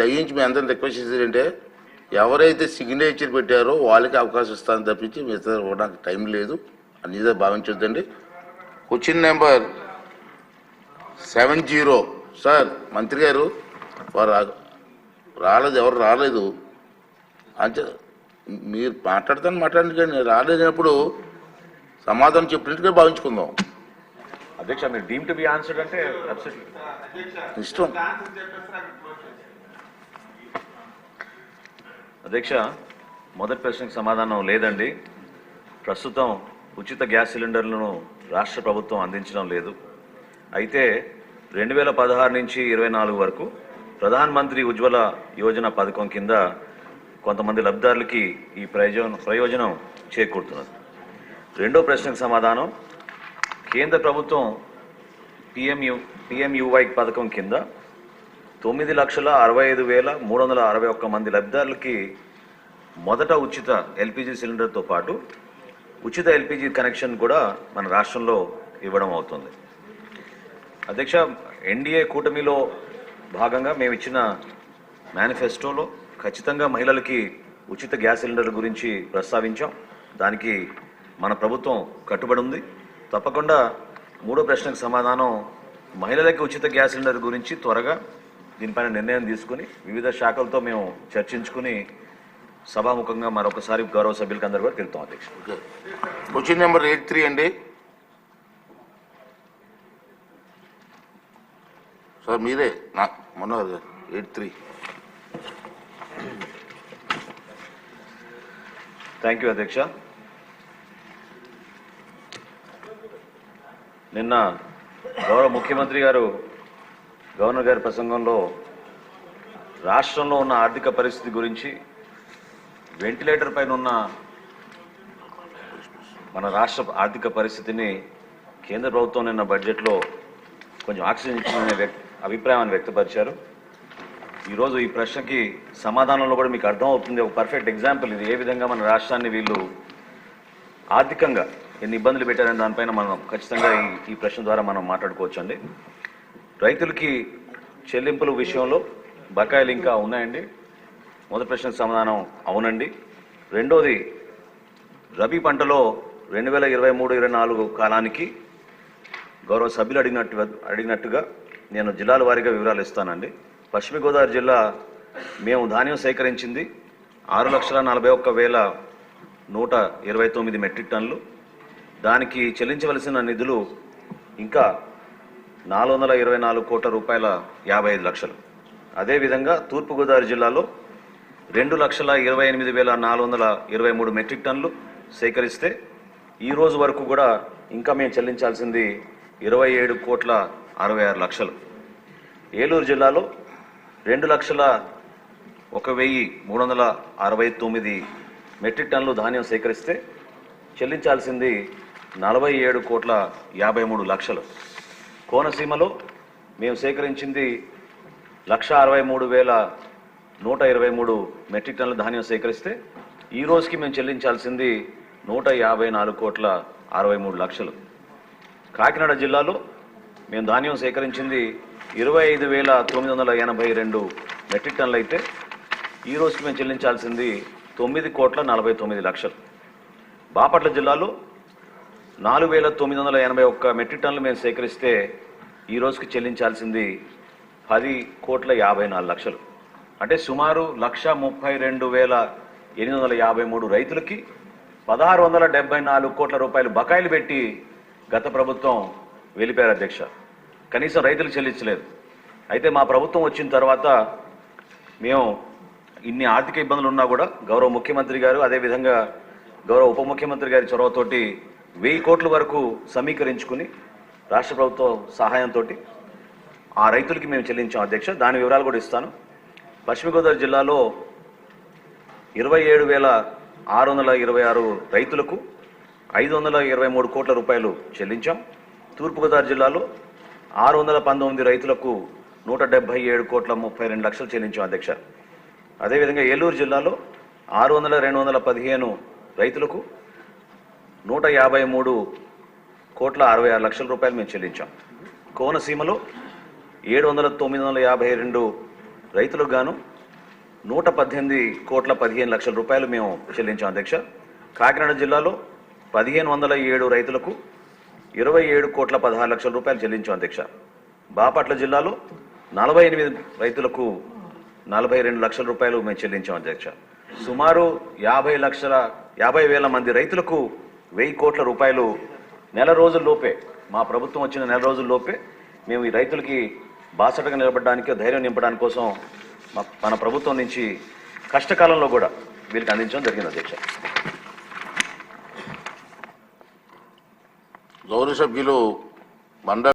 దయించి మీ అందరిని రిక్వెస్ట్ చేసేదంటే ఎవరైతే సిగ్నేచర్ పెట్టారో వాళ్ళకి అవకాశం ఇస్తాను తప్పించి మిగతా నాకు టైం లేదు అనేది భావించొద్దండి. Question number 70. సార్ మంత్రి గారు వారు రాలేదు, ఎవరు రాలేదు అంటే మీరు మాట్లాడండి కానీ రాలేనప్పుడు సమాధానం చెప్పినట్టుగా భావించుకుందాం. అధ్యక్ష మీరు డీమ్ టు బి ఆన్సర్డ్ అంటే ఇష్టం. అధ్యక్ష మొదటి ప్రశ్నకు సమాధానం లేదండి. ప్రస్తుతం ఉచిత గ్యాస్ సిలిండర్లను రాష్ట్ర ప్రభుత్వం అందించడం లేదు. అయితే 2016 నుంచి 24 వరకు ప్రధాన్ మంత్రి ఉజ్వల యోజన పథకం కింద కొంతమంది లబ్ధిదారులకి ఈ ప్రయోజనం చేకూరుతున్నది. రెండో ప్రశ్నకు సమాధానం కేంద్ర ప్రభుత్వం పిఎంయువై పథకం కింద 9,65,361 మంది లబ్ధిదారులకి మొదట ఉచిత ఎల్పిజి సిలిండర్తో పాటు ఉచిత ఎల్పిజి కనెక్షన్ కూడా మన రాష్ట్రంలో ఇవ్వడం అవుతుంది. అధ్యక్ష ఎన్డీఏ కూటమిలో భాగంగా మేము ఇచ్చిన మేనిఫెస్టోలో ఖచ్చితంగా మహిళలకి ఉచిత గ్యాస్ సిలిండర్ల గురించి ప్రస్తావించాం. దానికి మన ప్రభుత్వం కట్టుబడి ఉంది. తప్పకుండా మూడో ప్రశ్నకు సమాధానం మహిళలకి ఉచిత గ్యాస్ సిలిండర్ గురించి త్వరగా దీనిపైన నిర్ణయం తీసుకుని వివిధ శాఖలతో మేము చర్చించుకుని సభాముఖంగా మరొకసారి గౌరవ సభ్యులకి అందరూ కూడా తెలుపుతాం. అధ్యక్ష క్వశ్చన్ నెంబర్ 83 అండి. సార్ మీరే మనోహర్ గారు 83. థ్యాంక్ యూ అధ్యక్ష. నిన్న గౌరవ ముఖ్యమంత్రి గారు గవర్నర్ గారి ప్రసంగంలో రాష్ట్రంలో ఉన్న ఆర్థిక పరిస్థితి గురించి, వెంటిలేటర్ పైన ఉన్న మన రాష్ట్ర ఆర్థిక పరిస్థితిని కేంద్ర ప్రభుత్వం నిన్న బడ్జెట్లో కొంచెం ఆక్సిజన్ అభిప్రాయాన్ని వ్యక్తపరిచారు. ఈరోజు ఈ ప్రశ్నకి సమాధానంలో కూడా మీకు అర్థమవుతుంది. ఒక పర్ఫెక్ట్ ఎగ్జాంపుల్ ఇది, ఏ విధంగా మన రాష్ట్రాన్ని వీళ్ళు ఆర్థికంగా ఎన్ని ఇబ్బందులు పెట్టారని దానిపైన మనం ఖచ్చితంగా ఈ ప్రశ్న ద్వారా మనం మాట్లాడుకోవచ్చండి. రైతులకి చెల్లింపుల విషయంలో బకాయిలు ఇంకా ఉన్నాయండి. మొదటి ప్రశ్నకు సమాధానం అవునండి. రెండోది రబీ పంటలో 2023-24 కాలానికి గౌరవ సభ్యులు అడిగినట్టుగా నేను జిల్లాల వారీగా వివరాలు ఇస్తానండి. పశ్చిమ గోదావరి జిల్లా మేము ధాన్యం సేకరించింది 6,41,129 మెట్రిక్ టన్నులు. దానికి చెల్లించవలసిన నిధులు ఇంకా 424 కోట్ల రూపాయల 55 లక్షలు. అదేవిధంగా తూర్పుగోదావరి జిల్లాలో 2,28,423 మెట్రిక్ టన్నులు సేకరిస్తే ఈ రోజు వరకు కూడా ఇంకా మేము చెల్లించాల్సింది 27 కోట్ల 66 లక్షలు. ఏలూరు జిల్లాలో 2,01,369 మెట్రిక్ టన్నులు ధాన్యం సేకరిస్తే చెల్లించాల్సింది 47 కోట్ల 53 లక్షలు. కోనసీమలో మేము సేకరించింది 1,63,123 మెట్రిక్ టన్నుల ధాన్యం సేకరిస్తే ఈ రోజుకి మేము చెల్లించాల్సింది 154 కోట్ల 63 లక్షలు. కాకినాడ జిల్లాలో మేము ధాన్యం సేకరించింది 25,982 మెట్రిక్ టన్నులు అయితే ఈ రోజుకి మేము చెల్లించాల్సింది 9 కోట్ల 49 లక్షలు. బాపట్ల జిల్లాలో 4,981 మెట్రిక్ టన్నులు మేము సేకరిస్తే ఈ రోజుకి చెల్లించాల్సింది 10 కోట్ల 54 లక్షలు. అంటే సుమారు 132,853 రైతులకి 1,674 కోట్ల రూపాయలు బకాయిలు పెట్టి గత ప్రభుత్వం వెళ్ళిపోయారు అధ్యక్ష. కనీసం రైతులు చెల్లించలేదు. అయితే మా ప్రభుత్వం వచ్చిన తర్వాత మేము ఇన్ని ఆర్థిక ఇబ్బందులు ఉన్నా కూడా గౌరవ ముఖ్యమంత్రి గారు అదేవిధంగా గౌరవ ఉప ముఖ్యమంత్రి గారి చొరవతోటి 1000 కోట్ల వరకు సమీకరించుకుని రాష్ట్ర ప్రభుత్వ సహాయంతో ఆ రైతులకి మేము చెల్లించాం అధ్యక్ష. దాని వివరాలు కూడా ఇస్తాను. పశ్చిమ గోదావరి జిల్లాలో 27,626 రైతులకు 523 కోట్ల రూపాయలు చెల్లించాం. తూర్పుగోదావరి జిల్లాలో 619 రైతులకు 177 కోట్ల 32 లక్షలు చెల్లించాం అధ్యక్ష. అదేవిధంగా ఏలూరు జిల్లాలో 215 రైతులకు 153 కోట్ల 66 లక్షల రూపాయలు మేము చెల్లించాం. కోనసీమలో 7,952 రైతులకు గాను 118,15,00,000 రూపాయలు మేము చెల్లించాం అధ్యక్ష. కాకినాడ జిల్లాలో 1,507 రైతులకు 27,16,00,000 రూపాయలు చెల్లించాం అధ్యక్ష. బాపట్ల జిల్లాలో 48 రైతులకు 42 లక్షల రూపాయలు మేము చెల్లించాం అధ్యక్ష. సుమారు 50,000 మంది రైతులకు 1,000 కోట్ల రూపాయలు నెల రోజుల్లోపే, మా ప్రభుత్వం వచ్చిన నెల రోజుల్లోపే మేము ఈ రైతులకి బాసటగా నిలబడడానికి, ధైర్యం నింపడానికి కోసం మన ప్రభుత్వం నుంచి కష్టకాలంలో కూడా వీళ్ళకి అందించడం జరిగింది అధ్యక్ష. గౌరవ సభ్యులు మండ